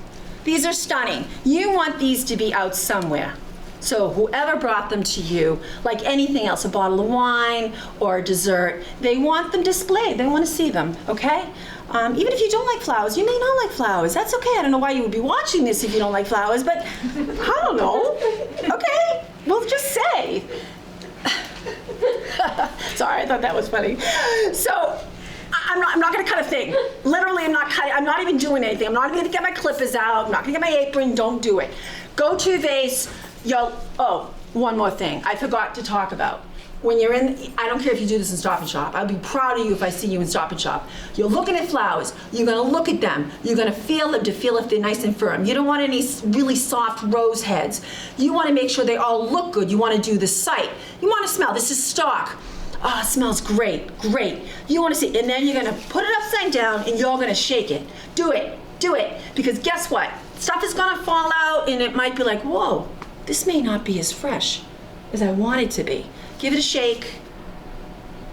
These are stunning. You want these to be out somewhere. So whoever brought them to you, like anything else, a bottle of wine or a dessert, they want them displayed. They wanna see them, okay? Even if you don't like flowers, you may not like flowers. That's okay. I don't know why you would be watching this if you don't like flowers, but I don't know. Okay, we'll just say. Sorry, I thought that was funny. So, I'm not gonna cut a thing. Literally, I'm not cutting, I'm not even doing anything. I'm not even gonna get my clippers out. I'm not gonna get my apron, don't do it. Go to vase, oh, one more thing I forgot to talk about. When you're in, I don't care if you do this in Stop and Shop. I'll be proud of you if I see you in Stop and Shop. You're looking at flowers. You're gonna look at them. You're gonna feel them to feel if they're nice and firm. You don't want any really soft rose heads. You wanna make sure they all look good. You wanna do the sight. You wanna smell, this is stock. Oh, it smells great, great. You wanna see, and then you're gonna put it upside down and you're gonna shake it. Do it, because guess what? Stuff is gonna fall out and it might be like, whoa, this may not be as fresh as I want it to be. Give it a shake,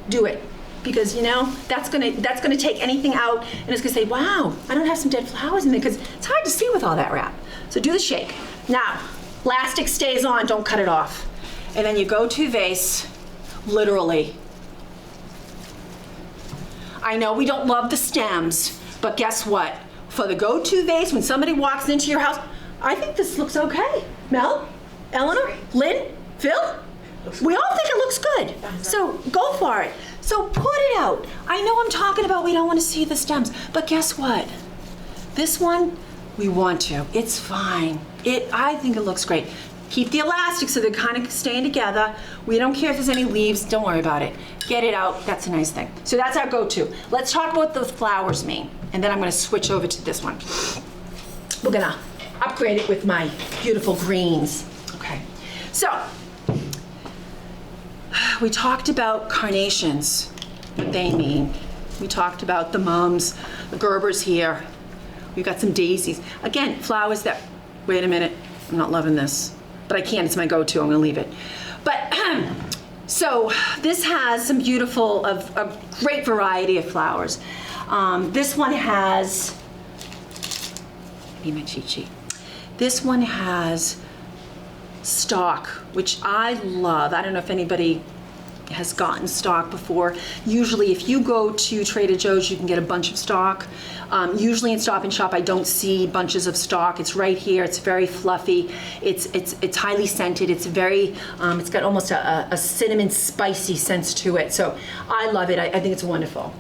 do it. Because you know, that's gonna take anything out and it's gonna say, wow, I don't have some dead flowers in there, because it's hard to see with all that wrap. So do the shake. Now, elastic stays on, don't cut it off. And then you go to vase, literally. I know we don't love the stems, but guess what? For the go-to vase, when somebody walks into your house, I think this looks okay. Mel? Eleanor? Lynn? Phil? We all think it looks good. So go for it. So put it out. I know I'm talking about we don't want to see the stems, but guess what? This one, we want to. It's fine. I think it looks great. Keep the elastic so they're kind of staying together. We don't care if there's any leaves. Don't worry about it. Get it out. That's a nice thing. So that's our go-to. Let's talk about what the flowers mean. And then I'm going to switch over to this one. We're going to upgrade it with my beautiful greens. Okay. So we talked about carnations, what they mean. We talked about the mums, the Gerbers here. We've got some daisies. Again, flowers that, wait a minute, I'm not loving this. But I can't, it's my go-to, I'm gonna leave it. But, so this has some beautiful, a great variety of flowers. This one has, I need my cheat sheet. This one has stalk, which I love. I don't know if anybody has gotten stalk before. Usually if you go to Trader Joe's, you can get a bunch of stalk. Usually in Stop and Shop, I don't see bunches of stalk. It's right here, it's very fluffy. It's highly scented. It's very, it's got almost a cinnamon spicy sense to it. So I love it, I think it's wonderful.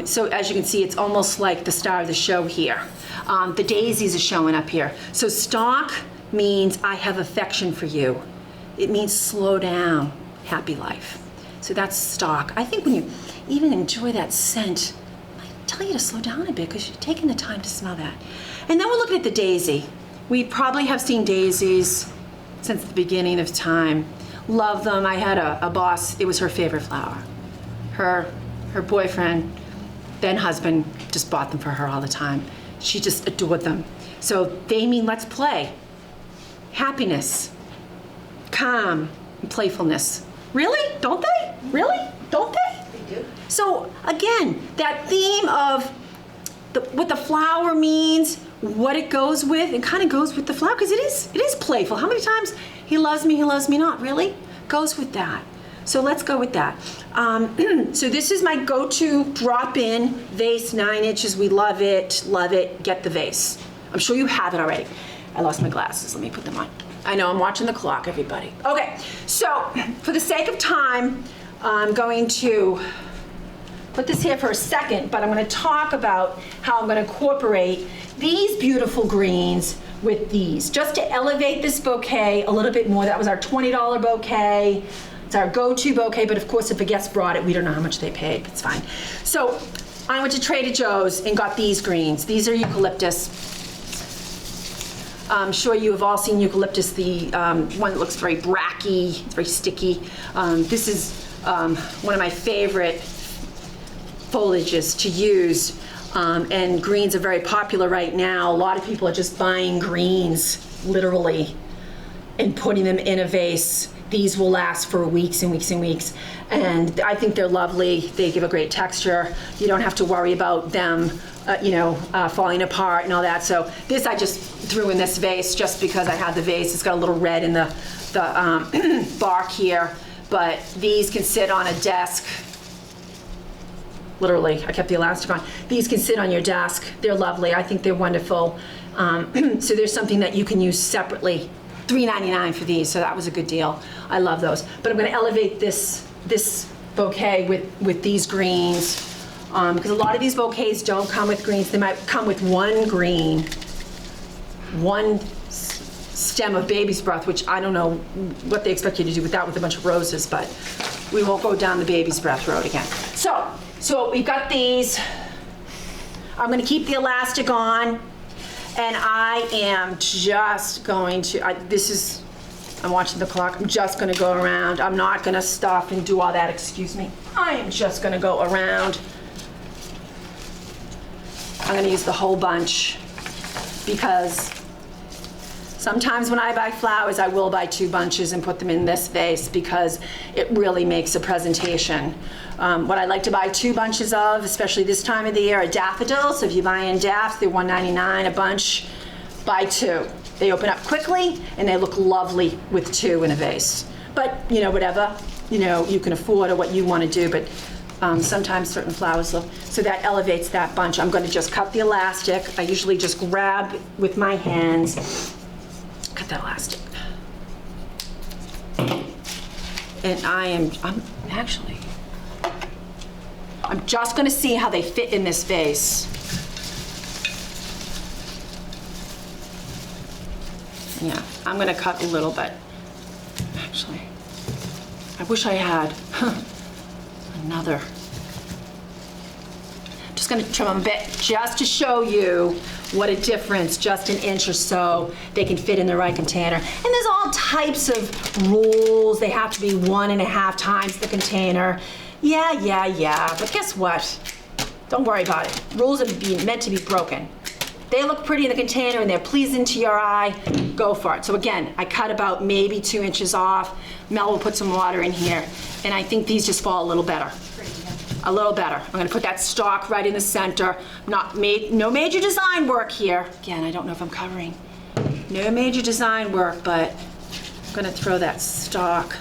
So as you can see, it's almost like the star of the show here. The daisies are showing up here. So stalk means I have affection for you. It means slow down, happy life. So that's stalk. I think when you even enjoy that scent, I tell you to slow down a bit because you're taking the time to smell that. And then we're looking at the daisy. We probably have seen daisies since the beginning of time. Love them. I had a boss, it was her favorite flower. Her boyfriend, then husband, just bought them for her all the time. She just adored them. So they mean let's play. Happiness, calm, and playfulness. Really? Don't they? Really? Don't they? They do. So again, that theme of what the flower means, what it goes with, it kind of goes with the flower because it is playful. How many times he loves me not? Really? Goes with that. So let's go with that. So this is my go-to drop-in vase, 9 inches. We love it, get the vase. I'm sure you have it already. I lost my glasses, let me put them on. I know, I'm watching the clock, everybody. Okay, so for the sake of time, I'm going to put this here for a second, but I'm gonna talk about how I'm gonna incorporate these beautiful greens with these, just to elevate this bouquet a little bit more. That was our $20 bouquet. It's our go-to bouquet, but of course if a guest brought it, we don't know how much they paid, it's fine. So I went to Trader Joe's and got these greens. These are eucalyptus. I'm sure you have all seen eucalyptus, the one that looks very bracky, it's very sticky. This is one of my favorite foliages to use, and greens are very popular right now. A lot of people are just buying greens, literally, and putting them in a vase. These will last for weeks and weeks and weeks, and I think they're lovely. They give a great texture. You don't have to worry about them falling apart and all that. So this I just threw in this vase just because I had the vase. It's got a little red in the bark here, but these can sit on a desk. Literally, I kept the elastic on. These can sit on your desk. They're lovely. I think they're wonderful. So there's something that you can use separately. $3.99 for these, so that was a good deal. I love those. But I'm going to elevate this bouquet with these greens, because a lot of these bouquets don't come with greens. They might come with one green, one stem of baby's breath, which I don't know what they expect you to do with that with a bunch of roses, but we won't go down the baby's breath road again. So we've got these. I'm going to keep the elastic on. And I am just going to, I'm watching the clock, I'm just gonna go around. I'm not gonna stop and do all that, excuse me. I am just gonna go around. I'm gonna use the whole bunch because sometimes when I buy flowers, I will buy 2 bunches and put them in this vase because it really makes a presentation. What I like to buy 2 bunches of, especially this time of the year, are daffodils. So if you buy in daffs, they're $1.99 a bunch. Buy 2. They open up quickly and they look lovely with 2 in a vase. But whatever you can afford or what you want to do. But sometimes certain flowers look. So that elevates that bunch. I'm going to just cut the elastic. I usually just grab with my hands. Cut that elastic. And I'm just gonna see how they fit in this vase. Yeah, I'm gonna cut a little bit. Actually, I wish I had another. Just gonna trim them a bit just to show you what a difference, just an inch or so, they can fit in the right container. And there's all types of rules. They have to be 1.5 times the container. Yeah, but guess what? Don't worry about it. Rules are meant to be broken. They look pretty in the container and they're pleasing to your eye, go for it. So again, I cut about maybe 2 inches off. Mel will put some water in here, and I think these just fall a little better. A little better. I'm gonna put that stalk right in the center. No major design work here. Again, I don't know if I'm covering. No major design work, but I'm gonna throw that stalk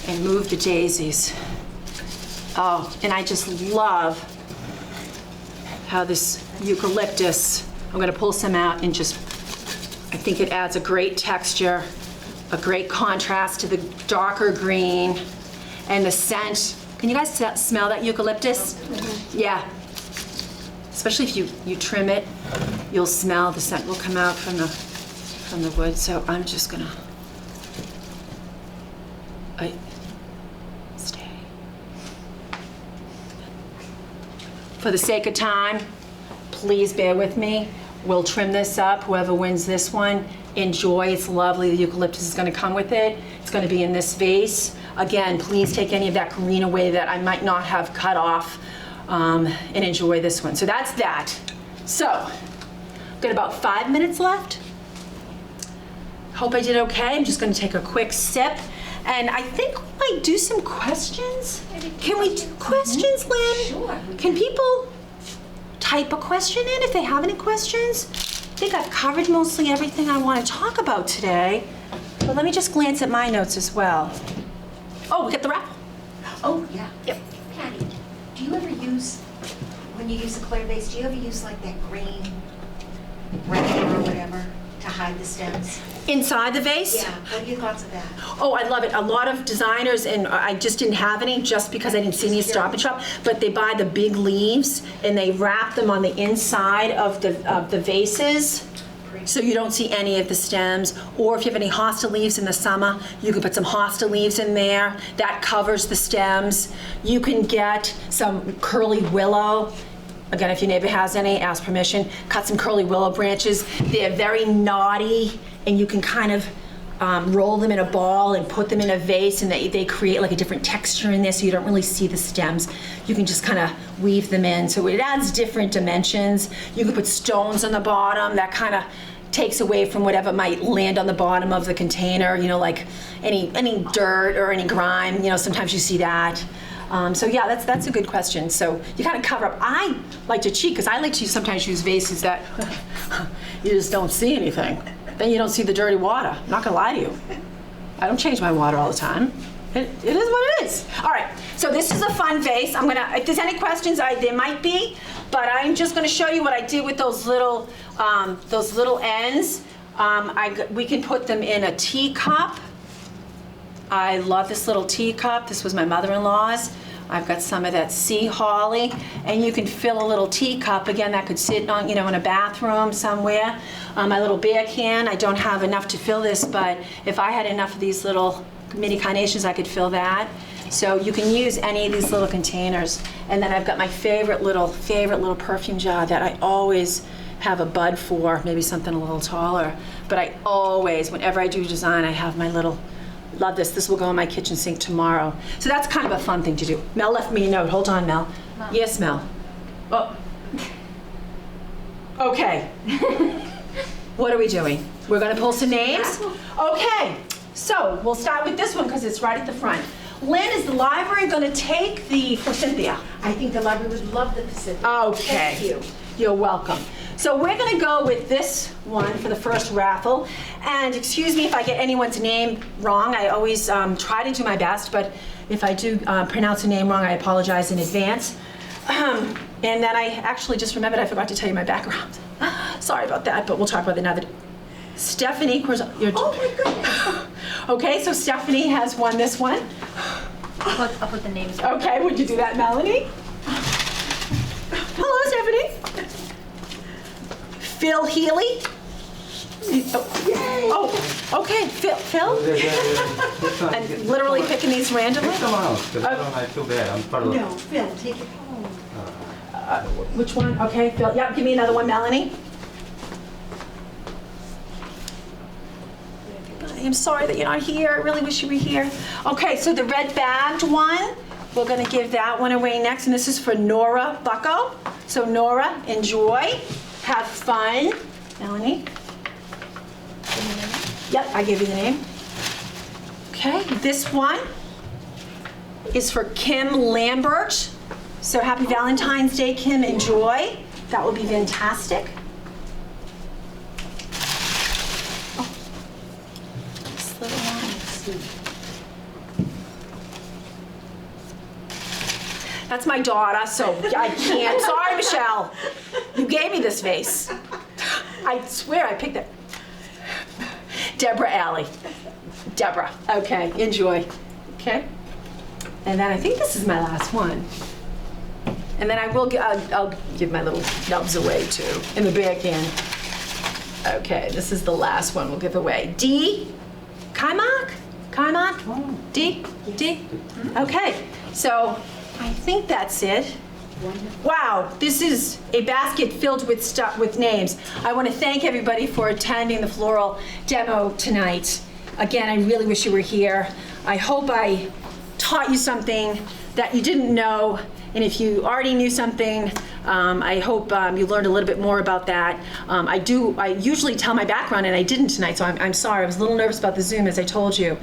and move the daisies. Oh, and I just love how this eucalyptus, I'm gonna pull some out and just, I think it adds a great texture, a great contrast to the darker green, and the scent. Can you guys smell that eucalyptus? Mm-hmm. Yeah. Especially if you trim it, you'll smell the scent will come out from the wood. So I'm just gonna stay. For the sake of time, please bear with me. We'll trim this up. Whoever wins this one, enjoy. It's lovely. The eucalyptus is going to come with it. It's going to be in this vase. Again, please take any of that green away that I might not have cut off, and enjoy this one. So that's that. So, I've got about 5 minutes left. Hope I did okay. I'm just going to take a quick sip. And I think we might do some questions. Can we do questions, Lynn? Sure. Can people type a question in if they have any questions? I think I've covered mostly everything I want to talk about today. But let me just glance at my notes as well. Oh, we got the raffle. Oh, yeah. Yep. Patty, do you ever use, when you use a clear vase, do you ever use like that green wrapper or whatever to hide the stems? Inside the vase? Yeah, what are your thoughts of that? Oh, I love it. A lot of designers, and I just didn't have any just because I didn't see any at Stop and Shop, but they buy the big leaves and they wrap them on the inside of the vases. So you don't see any of the stems. Or if you have any hosta leaves in the summer, you can put some hosta leaves in there. That covers the stems. You can get some curly willow. Again, if your neighbor has any, ask permission. Cut some curly willow branches. They're very knotty, and you can kind of roll them in a ball and put them in a vase, and they create like a different texture in there, so you don't really see the stems. You can just kind of weave them in, so it adds different dimensions. You can put stones on the bottom. That kind of takes away from whatever might land on the bottom of the container, you know, like any dirt or any grime, you know, sometimes you see that. So yeah, that's a good question. So you kind of cover up. I like to cheat because I like to sometimes use vases that you just don't see anything. Then you don't see the dirty water. I'm not gonna lie to you. I don't change my water all the time. It is what it is. All right, so this is a fun vase. If there's any questions, there might be, but I'm just gonna show you what I did with those little ends. We can put them in a teacup. I love this little teacup. This was my mother-in-law's. I've got some of that sea holly, and you can fill a little teacup. Again, that could sit on, in a bathroom somewhere. My little bear can, I don't have enough to fill this, but if I had enough of these little mini carnations, I could fill that. So you can use any of these little containers. And then I've got my favorite little perfume jar that I always have a bud for, maybe something a little taller. But I always, whenever I do design, I have my little, love this. This will go in my kitchen sink tomorrow. So that's kind of a fun thing to do. Mel left me a note. Hold on, Mel. Mom. Yes, Mel. Oh. Okay. What are we doing? We're gonna pull some names? Okay. So we'll start with this one because it's right at the front. Lynn, is the library gonna take for Cynthia? I think the library would love the Pacific. Okay. Thank you. You're welcome. So we're gonna go with this one for the first raffle. And excuse me if I get anyone's name wrong. I always try to do my best, but if I do pronounce a name wrong, I apologize in advance. And then I actually just remembered I forgot to tell you my background. Sorry about that, but we'll talk about it another day. Stephanie, oh my goodness. Okay, so Stephanie has won this one. I'll put the names. Okay, would you do that, Melanie? Hello, Stephanie. Phil Healy. Oh, okay, Phil? And literally picking these randomly? Take them out, because I feel bad. I'm part of the... No, Phil, take it home. Which one? Okay, Phil. Yep, give me another one, Melanie. I am sorry that you're not here. I really wish you were here. Okay, so the red bagged one, we're going to give that one away next, and this is for Nora Bucko. So Nora, enjoy, have fun. Melanie? Yep, I gave you the name. Okay, this one is for Kim Lambert. So happy Valentine's Day, Kim, enjoy. That will be fantastic. Oh. This little one. That's my daughter, so I can't. Sorry, Michelle. You gave me this vase. I swear I picked it. Deborah Alley. Deborah. Okay, enjoy. Okay. And then I think this is my last one. And then I'll give my little nubs away too in the bear can. Okay, this is the last one we'll give away. D. Kaimak? D? D? Okay, so I think that's it. Wow, this is a basket filled with stuff, with names. I want to thank everybody for attending the floral demo tonight. Again, I really wish you were here. I hope I taught you something that you didn't know, and if you already knew something, I hope you learned a little bit more about that. I usually tell my background, and I didn't tonight, so I'm sorry. I was a little nervous about the Zoom, as I told you.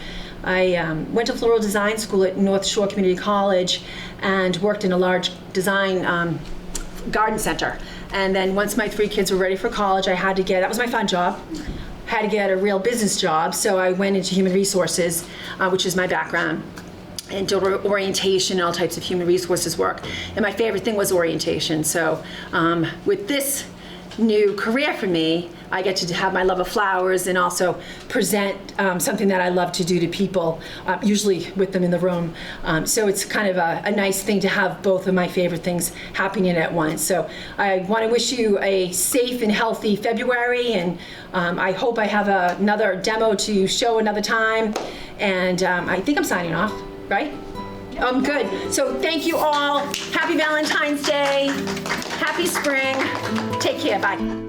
I went to Floral Design School at North Shore Community College and worked in a large design garden center. And then once my 3 kids were ready for college, I had to that was my fun job, had to get a real business job, so I went into human resources, which is my background, and did orientation and all types of human resources work. And my favorite thing was orientation. So with this new career for me, I get to have my love of flowers and also present something that I love to do to people, usually with them in the room. So it's kind of a nice thing to have both of my favorite things happening at once. So I want to wish you a safe and healthy February, and I hope I have another demo to show another time. And I think I'm signing off, right? Good. So thank you all. Happy Valentine's Day. Happy spring. Take care. Bye.